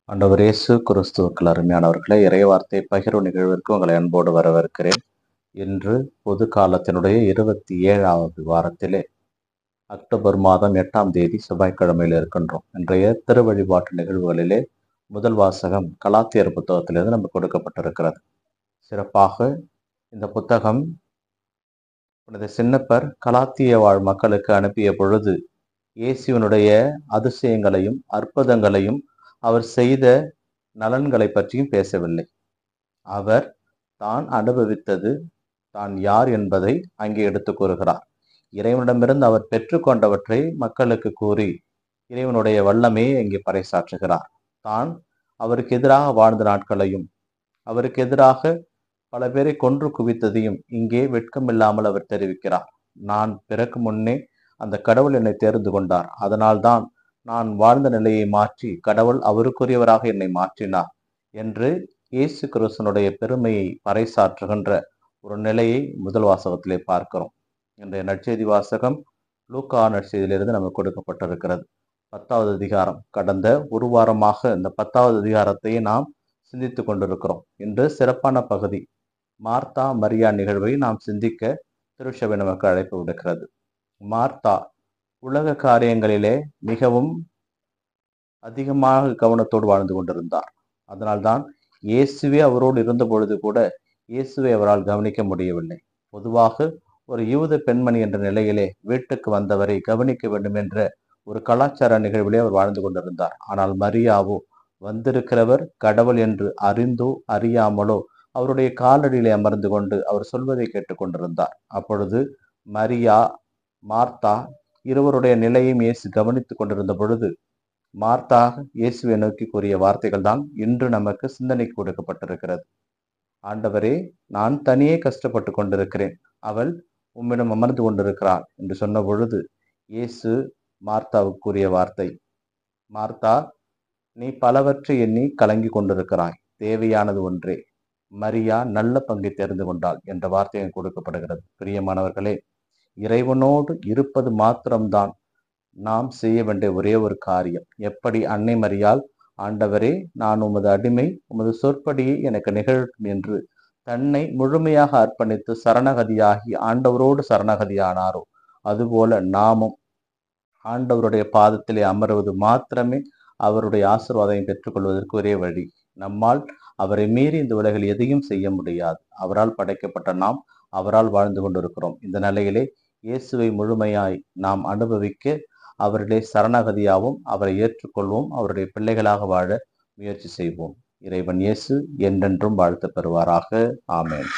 ஆண்டவர் இயேசு கிறிஸ்துவுக்குள் அருமையானவர்களே, இறைவார்த்தை பகிர்வு நிகழ்விற்கு உங்களை அன்போடு வரவேற்கிறேன். இன்று பொது காலத்தினுடைய 27வது வாரத்திலே அக்டோபர் மாதம் 8ஆம் தேதி செவ்வாய்க்கிழமையில் இருக்கின்றோம். இன்றைய திருவழிபாட்டு நிகழ்வுகளிலே முதல் வாசகம் கலாத்தியர் புத்தகத்திலிருந்து நமக்கு கொடுக்கப்பட்டிருக்கிறது. சிறப்பாக இந்த புத்தகம் புனித சின்னப்பர் கலாத்திய வாழ் மக்களுக்கு அனுப்பிய பொழுது இயேசுவினுடைய அதிசயங்களையும் அற்புதங்களையும் அவர் செய்த நலன்களை பற்றியும் பேசவில்லை. அவர் தான் அனுபவித்தது, தான் யார் என்பதை அங்கே எடுத்து கூறுகிறார். இறைவனிடமிருந்து அவர் பெற்றுக்கொண்டவற்றை மக்களுக்கு கூறி இறைவனுடைய வல்லமையை இங்கே பறைசாற்றுகிறார். தான் அவருக்கு எதிராக வாழ்ந்த நாட்களையும் அவருக்கு எதிராக பல பேரை கொன்று குவித்ததையும் இங்கே வெட்கமில்லாமல் அவர் தெரிவிக்கிறார். நான் பிறக்கும் முன்னே அந்த கடவுள் என்னை தேர்ந்து கொண்டார். அதனால்தான் நான் வாழ்ந்த நிலையை மாற்றி கடவுள் அவருக்குரியவராக என்னை மாற்றினார் என்று இயேசு கிறிஸ்துனுடைய பெருமையை பறைசாற்றுகின்ற ஒரு நிலையை முதல் வாசகத்திலே பார்க்கிறோம். இன்றைய நற்செய்தி வாசகம் லூக்கா நற்செய்தியிலிருந்து நமக்கு கொடுக்கப்பட்டிருக்கிறது. 10வது அதிகாரம். கடந்த ஒரு வாரமாக இந்த 10வது அதிகாரத்தையே நாம் சிந்தித்து கொண்டிருக்கிறோம். இன்று சிறப்பான பகுதி மார்த்தா மரியா நிகழ்வை நாம் சிந்திக்க திருச்சபை நமக்கு அழைப்பு விடுக்கிறது. மார்த்தா உலக காரியங்களிலே மிகவும் அதிகமாக கவனத்தோடு வாழ்ந்து கொண்டிருந்தார். அதனால்தான் இயேசுவே அவரோடு இருந்த பொழுது கூட இயேசுவை அவரால் கவனிக்க முடியவில்லை. பொதுவாக ஒரு யூத பெண்மணி என்ற நிலையிலே வீட்டுக்கு வந்தவரை கவனிக்க வேண்டும் என்ற ஒரு கலாச்சார நிகழ்விலே அவர் வாழ்ந்து கொண்டிருந்தார். ஆனால் மரியாவோ வந்திருக்கிறவர் கடவுள் என்று அறிந்தோ அறியாமலோ அவருடைய காலடியிலே அமர்ந்து கொண்டு அவர் சொல்வதை கேட்டுக்கொண்டிருந்தார். அப்பொழுது மரியா மார்த்தா இருவருடைய நிலையும் இயேசு கவனித்துக் கொண்டிருந்த பொழுது மார்த்தா இயேசுவை நோக்கி கூறிய வார்த்தைகள் தான் இன்று நமக்கு சிந்தனைக்கு கொடுக்கப்பட்டிருக்கிறது. ஆண்டவரே, நான் தனியே கஷ்டப்பட்டு கொண்டிருக்கிறேன், அவள் உம்மிடம் அமர்ந்து கொண்டிருக்கிறாள் என்று சொன்ன பொழுது இயேசு மார்த்தாவுக்கு கூறிய வார்த்தை, மார்த்தா, நீ பலவற்றை எண்ணி கலங்கி கொண்டிருக்கிறாய், தேவையானது ஒன்றே, மரியா நல்ல பங்கை தெரிந்து கொண்டாள் என்ற வார்த்தை கொடுக்கப்படுகிறது. பிரியமானவர்களே, இறைவனோடு இருப்பது மாத்திரம்தான் நாம் செய்ய வேண்டிய ஒரே ஒரு காரியம். எப்படி அன்னை மரியாள் ஆண்டவரே, நான் உமது அடிமை, உமது சொற்படியை எனக்கு நிகழட்டும் என்று தன்னை முழுமையாக அர்ப்பணித்து சரணகதியாகி ஆண்டவரோடு சரணகதியானாரோ, அதுபோல நாமும் ஆண்டவருடைய பாதத்திலே அமர்வது மாத்திரமே அவருடைய ஆசீர்வாதத்தை பெற்றுக்கொள்வதற்கு ஒரே வழி. நம்மால் அவரை மீறி இந்த உலகில் எதையும் செய்ய முடியாது. அவரால் படைக்கப்பட்ட நாம் அவரால் வாழ்ந்து கொண்டிருக்கிறோம். இந்த நிலையிலே இயேசுவை முழுமையாய் நாம் அனுபவிக்க அவருடைய சரணகதியாகவும் அவரை ஏற்றுக்கொள்வோம். அவருடைய பிள்ளைகளாக வாழ முயற்சி செய்வோம். இறைவன் இயேசு என்றென்றும் வாழ்த்து பெறுவாராக. ஆமென்.